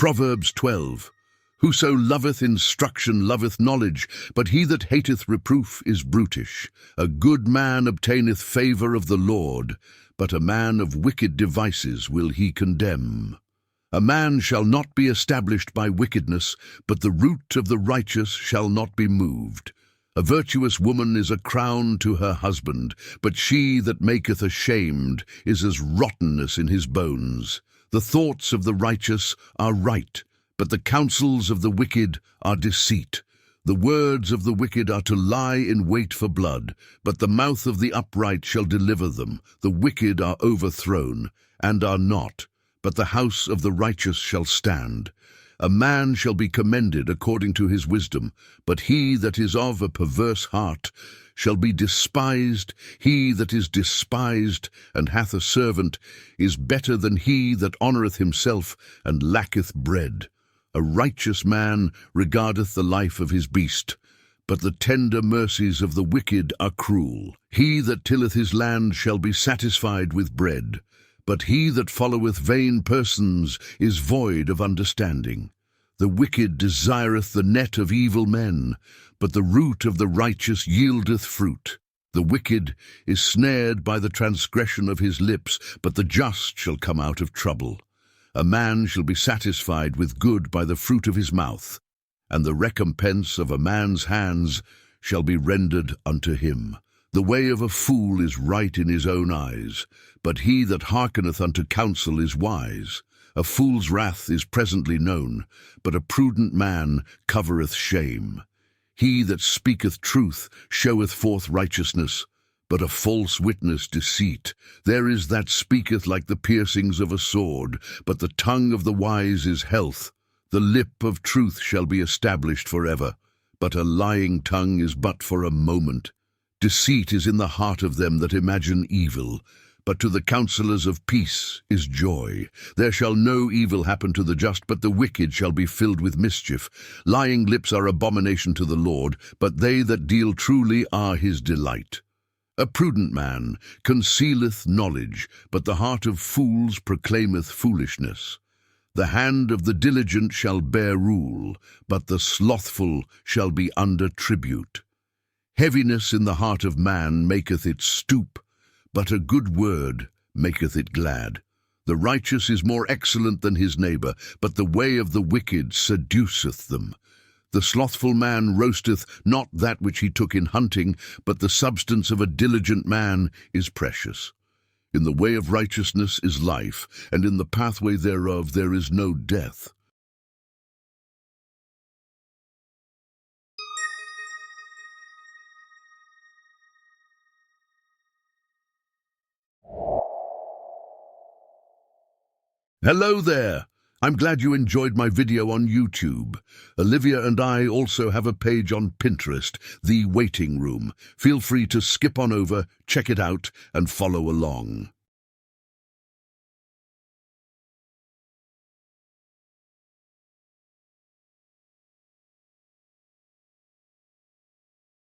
Proverbs 12. Whoso loveth instruction loveth knowledge, but he that hateth reproof is brutish. A good man obtaineth favour of the Lord, but a man of wicked devices will he condemn. A man shall not be established by wickedness, but the root of the righteous shall not be moved. A virtuous woman is a crown to her husband, but she that maketh ashamed is as rottenness in his bones. The thoughts of the righteous are right, but the counsels of the wicked are deceit. The words of the wicked are to lie in wait for blood, but the mouth of the upright shall deliver them. The wicked are overthrown, and are not, but the house of the righteous shall stand. A man shall be commended according to his wisdom, but he that is of a perverse heart shall be despised. He that is despised and hath a servant is better than he that honoureth himself and lacketh bread. A righteous man regardeth the life of his beast, but the tender mercies of the wicked are cruel. He that tilleth his land shall be satisfied with bread, but he that followeth vain persons is void of understanding. The wicked desireth the net of evil men, but the root of the righteous yieldeth fruit. The wicked is snared by the transgression of his lips, but the just shall come out of trouble. A man shall be satisfied with good by the fruit of his mouth, and the recompense of a man's hands shall be rendered unto him. The way of a fool is right in his own eyes, but he that hearkeneth unto counsel is wise. A fool's wrath is presently known, but a prudent man covereth shame. He that speaketh truth showeth forth righteousness, but a false witness deceit. There is that speaketh like the piercings of a sword, but the tongue of the wise is health. The lip of truth shall be established forever, but a lying tongue is but for a moment. Deceit is in the heart of them that imagine evil, but to the counselors of peace is joy. There shall no evil happen to the just, but the wicked shall be filled with mischief. Lying lips are abomination to the Lord, but they that deal truly are his delight. A prudent man concealeth knowledge, but the heart of fools proclaimeth foolishness. The hand of the diligent shall bear rule, but the slothful shall be under tribute. Heaviness in the heart of man maketh it stoop, but a good word maketh it glad. The righteous is more excellent than his neighbour, but the way of the wicked seduceth them. The slothful man roasteth not that which he took in hunting, but the substance of a diligent man is precious. In the way of righteousness is life, and in the pathway thereof there is no death. Hello there! I'm glad you enjoyed my video on YouTube. Olivia and I also have a page on Pinterest, The Waiting Room. Feel free to skip on over, check it out, and follow along.